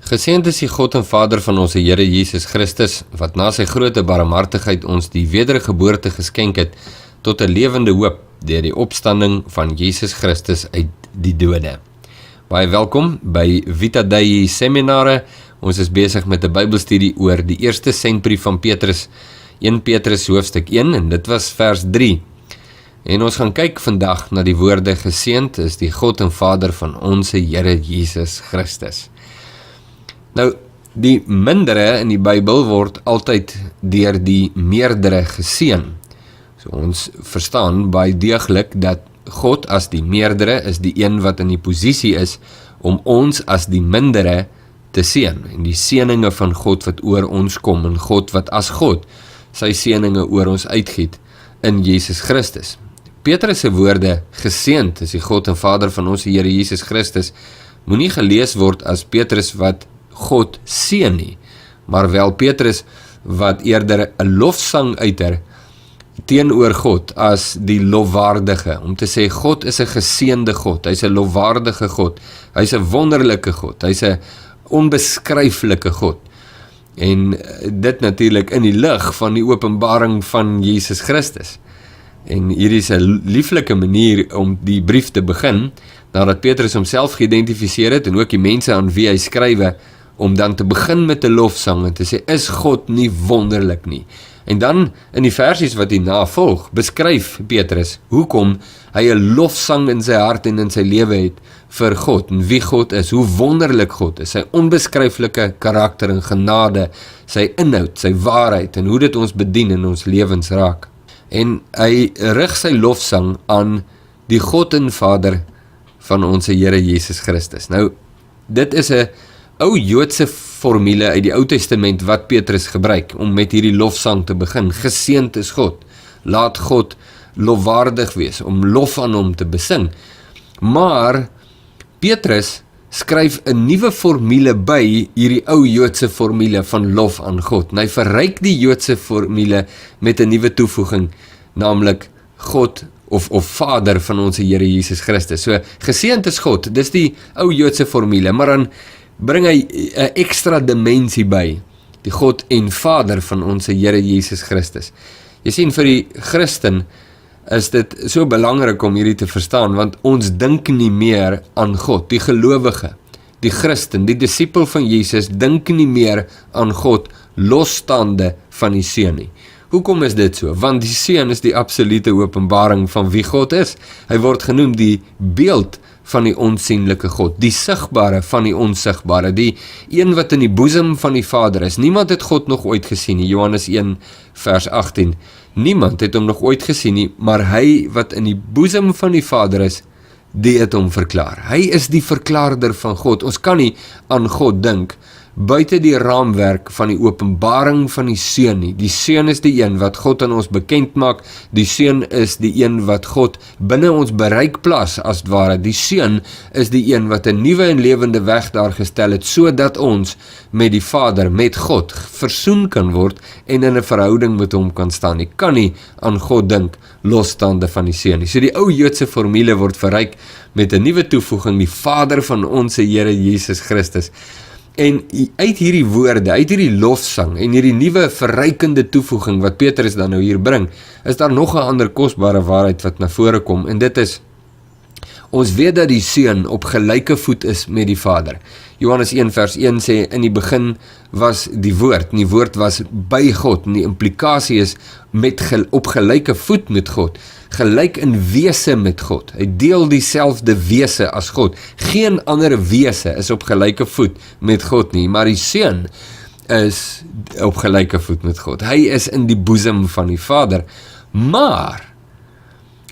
Geseënd is die God en Vader van ons Here Jesus Christus, wat na sy groote barmhartigheid ons die wedergeboorte geskenk het, tot 'n lewende hoop, deur die opstanding van Jesus Christus uit die dode. Baie welkom by Vita Dei Seminare. Ons is besig met 'n Bybelstudie oor die eerste sendbrief van Petrus, 1 Petrus hoofstuk 1, en dit was vers 3. En ons gaan kyk vandag na die woorde: geseënd is die God en Vader van ons Here Jesus Christus. Nou, die mindere in die Bybel word altyd deur die meerdere geseën. So ons verstaan baie deeglik dat God as die meerdere is die een wat in die posisie is om ons as die mindere te seën. En die seëninge van God wat oor ons kom, en God wat as God sy seëninge oor ons uitgiet in Jesus Christus. Petrus se woorde, geseënd is die God en Vader van ons Here Jesus Christus, moenie gelees word as Petrus wat God seën nie, maar wel Petrus wat eerder 'n lofsang uiter teenoor God as die lofwaardige, om te sê God is 'n geseënde God, hy's 'n lofwaardige God, hy's 'n wonderlike God, hy's 'n onbeskryflike God. En dit natuurlik in die lig van die openbaring van Jesus Christus. En hier is 'n lieflike manier om die brief te begin, nadat Petrus homself geïdentifiseer het, en ook die mense aan wie hy skrywe, om dan te begin met 'n lofsang en te sê, is God nie wonderlik nie? En dan in die versies wat hierna volg, beskryf Petrus hoekom hy 'n lofsang in sy hart en in sy lewe het vir God, en wie God is, hoe wonderlik God is, sy onbeskryflike karakter en genade, sy inhoud, sy waarheid, en hoe dit ons bedien in ons lewens raak. En hy rig sy lofsang aan die God en Vader van ons Here Jesus Christus. Nou, dit is 'n ou Joodse formule uit die Ou Testament wat Petrus gebruik om met hierdie lofsang te begin. Geseënd is God. Laat God lofwaardig wees, om lof aan hom te besing. Maar Petrus skryf 'n nuwe formule by hierdie ou Joodse formule van lof aan God. En hy verryk die Joodse formule met 'n nuwe toevoeging, naamlik God of Vader van ons Here Jesus Christus. So, geseënd is God, dis die ou Joodse formule, maar dan bring hy 'n ekstra dimensie by, die God en Vader van ons Here Jesus Christus. Jy sien, vir die Christen is dit so belangrik om hierdie te verstaan, want ons dink nie meer aan God. Die gelowige, die Christen, die disipel van Jesus, dink nie meer aan God losstaande van die Seun nie. Hoekom is dit so? Want die Seun is die absolute openbaring van wie God is. Hy word genoem die beeld van die onsigbare God, die sigbare van die onsigbare, die een wat in die boesem van die Vader is. Niemand het God nog ooit gesien nie, Johannes 1 vers 18. Niemand het hom nog ooit gesien nie, maar hy wat in die boesem van die Vader is, die het hom verklaar. Hy is die verklaarder van God. Ons kan nie aan God dink buite die raamwerk van die openbaring van die Seun nie. Die Seun is die een wat God aan ons bekend maak. Die Seun is die een wat God binne ons bereik plaas, as het ware. Die Seun is die een wat 'n nuwe en lewende weg daar gestel het, sodat ons met die Vader, met God, versoen kan word en in 'n verhouding met hom kan staan. Ek kan nie aan God dink losstaande van die Seun nie. So die ou Joodse formule word verryk met 'n nuwe toevoeging, die Vader van ons Here Jesus Christus. En uit hierdie woorde, uit hierdie lofsang en hierdie nuwe verrykende toevoeging wat Petrus dan nou hier bring, is daar nog 'n ander kosbare waarheid wat na vore kom, en dit is, ons weet dat die Seun op gelyke voet is met die Vader. Johannes 1 vers 1 sê, in die begin was die woord, en die woord was by God, en die implikasie is op gelyke voet met God, gelyk in wese met God. Hy deel dieselfde wese as God. Geen ander wese is op gelyke voet met God nie, maar die Seun is op gelyke voet met God. Hy is in die boesem van die Vader. Maar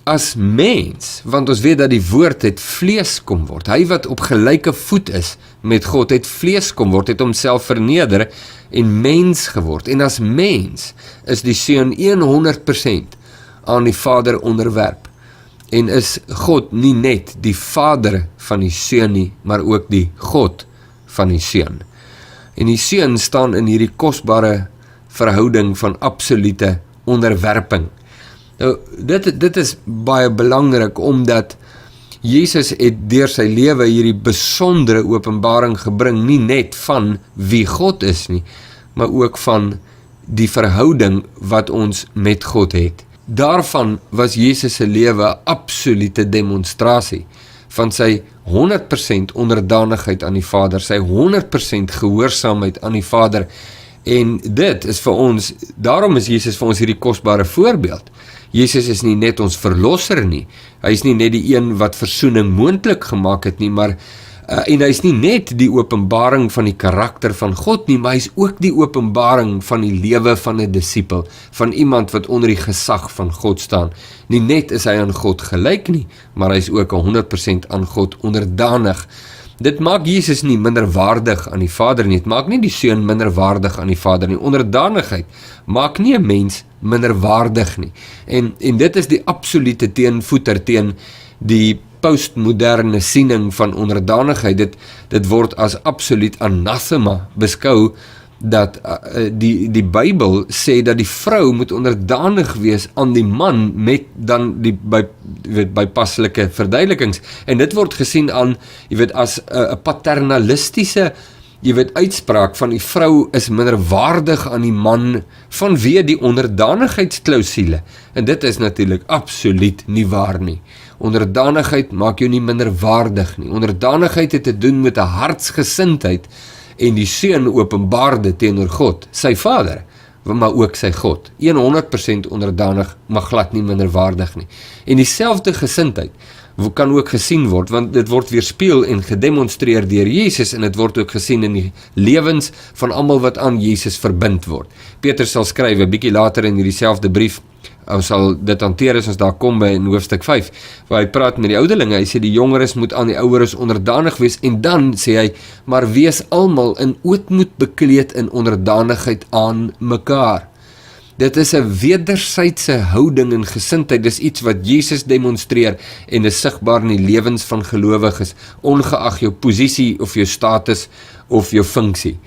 as mens, want ons weet dat die woord het vlees kom word, hy wat op gelyke voet is met God, het vlees kom word, het homself verneder en mens geword, en as mens is die Seun 100% aan die Vader onderwerp, en is God nie net die Vader van die Seun nie, maar ook die God van die Seun. En die Seun staan in hierdie kosbare verhouding van absolute onderwerping. Nou, dit is baie belangrik, omdat Jesus het deur sy lewe hierdie besondere openbaring gebring, nie net van wie God is nie, maar ook van die verhouding wat ons met God het. Daarvan was Jesus se lewe absolute demonstrasie van sy 100% onderdanigheid aan die Vader, sy 100% gehoorsaamheid aan die Vader. En dit is vir ons, daarom is Jesus vir ons hierdie kosbare voorbeeld. Jesus is nie net ons verlosser nie, hy is nie net die een wat versoening moontlik gemaak het nie, maar en hy is nie net die openbaring van die karakter van God nie, maar hy is ook die openbaring van die lewe van 'n disipel, van iemand wat onder die gesag van God staan. Nie net is hy aan God gelyk nie, maar hy is ook 100% aan God onderdanig. Dit maak Jesus nie minderwaardig aan die Vader nie, dit maak nie die Seun minderwaardig aan die Vader nie. Onderdanigheid maak nie 'n mens minderwaardig nie. En dit is die absolute teenvoeter teen die postmoderne siening van onderdanigheid. Dit word as absoluut anathema beskou, dat die Bybel sê dat die vrou moet onderdanig wees aan die man met dan die bypasselike verduidelikings. En dit word gesien aan, as 'n paternalistiese uitspraak van die vrou is minderwaardig aan die man vanweë die onderdanigheidsklousule. En dit is natuurlik absoluut nie waar nie. Onderdanigheid maak jou nie minderwaardig nie. Onderdanigheid het te doen met 'n hartsgesindheid en die Seun openbaarde teenoor God, sy Vader, maar ook sy God. 100% onderdanig, maar glad nie minderwaardig nie. En dieselfde gesindheid kan ook gesien word, want dit word weerspieël en gedemonstreer deur Jesus, en dit word ook gesien in die lewens van almal wat aan Jesus verbind word. Petrus sal skryf 'n bietjie later in hierdieselfde brief, ons sal dit hanteer as ons daar kom by in hoofstuk 5, waar hy praat met die ouderlinge. Hy sê die jongeres moet aan die oueres onderdanig wees, en dan sê hy, maar wees almal in ootmoed bekleed in onderdanigheid aan mekaar. Dit is 'n wederwysige houding en gesindheid, dis iets wat Jesus demonstreer en is sigbaar in die lewens van gelowiges, ongeag jou posisie of jou status of jou funksie.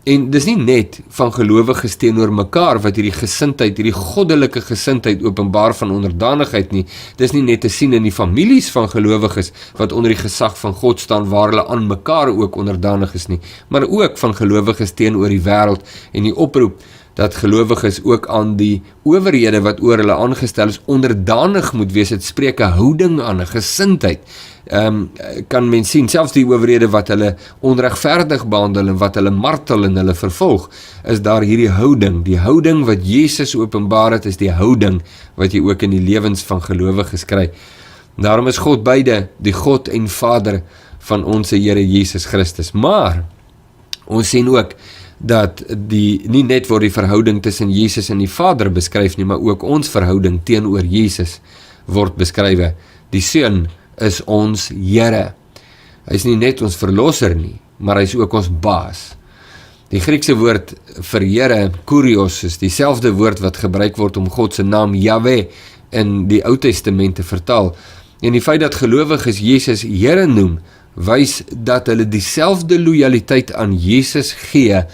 En dis nie net van gelowiges teenoor mekaar wat hierdie gesindheid, hierdie goddelike gesindheid openbaar van onderdanigheid nie. Dis nie net te sien in die families van gelowiges wat onder die gesag van God staan, waar hulle aan mekaar ook onderdanig is nie, maar ook van gelowiges teenoor die wêreld, en die oproep dat gelowiges ook aan die owerhede wat oor hulle aangestel is onderdanig moet wees. Het spreek 'n houding aan, 'n gesindheid. Kan men sien, selfs die owerhede wat hulle onregverdig behandel en wat hulle martel en hulle vervolg, is daar hierdie houding. Die houding wat Jesus openbaar het, is die houding wat jy ook in die lewens van gelowiges kry. Daarom is God beide, die God en Vader van ons Here Jesus Christus. Maar ons sien ook dat nie net word die verhouding tussen Jesus en die Vader beskryf nie, maar ook ons verhouding teenoor Jesus word beskryf. Die Seun is ons Here. Hy is nie net ons verlosser nie, maar hy is ook ons baas. Die Griekse woord vir Here, kurios, is dieselfde woord wat gebruik word om God se naam Jahwe in die Ou Testament te vertaal. En die feit dat gelowiges Jesus Here noem, wys dat hulle dieselfde lojaliteit aan Jesus gee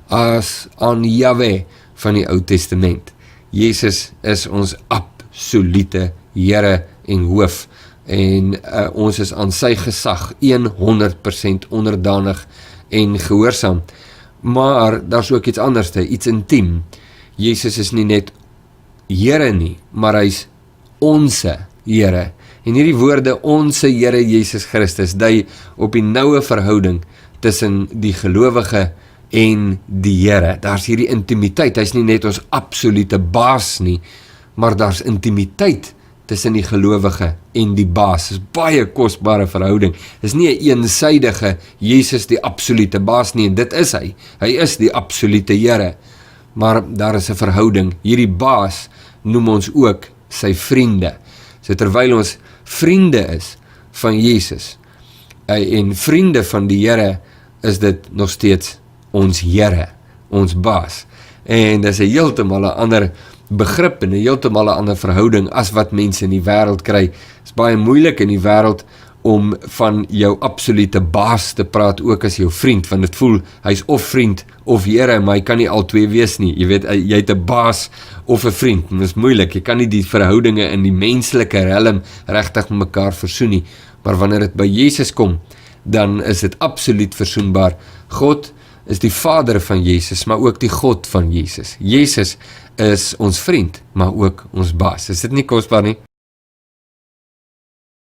as aan Jahwe van die Ou Testament. Jesus is ons absolute Here en hoof, en ons is aan sy gesag 100% onderdanig en gehoorsaam. Maar daar's ook iets anders, iets intiem. Jesus is nie net Here nie, maar hy's onse Here. En hierdie woorde, onse Here Jesus Christus, dui op die noue verhouding tussen die gelowige en die Here. Daar's hierdie intimiteit. Hy's nie net ons absolute baas nie, maar daar's intimiteit tussen die gelowige en die baas. Dis baie kosbare verhouding. Dis nie 'n eensydige Jesus die absolute baas nie, en dit is hy. Hy is die absolute Here. Maar daar is 'n verhouding. Hierdie baas noem ons ook sy vriende. So terwyl ons vriende is van Jesus en vriende van die Here, is dit nog steeds ons Here, ons baas. En dis 'n heeltemal 'n ander begrip en 'n heeltemal 'n ander verhouding as wat mense in die wêreld kry. Dit is baie moeilik in die wêreld om van jou absolute baas te praat ook as jou vriend, want dit voel, hy's of vriend of Here, maar hy kan nie al twee wees nie. Jy weet, jy het 'n baas of 'n vriend, en dit is moeilik, jy kan nie die verhoudinge in die menslike realm regtig met mekaar versoen nie, maar wanneer dit by Jesus kom, dan is dit absoluut versoenbaar. God is die Vader van Jesus, maar ook die God van Jesus. Jesus is ons vriend, maar ook ons baas. Is dit nie kosbaar nie?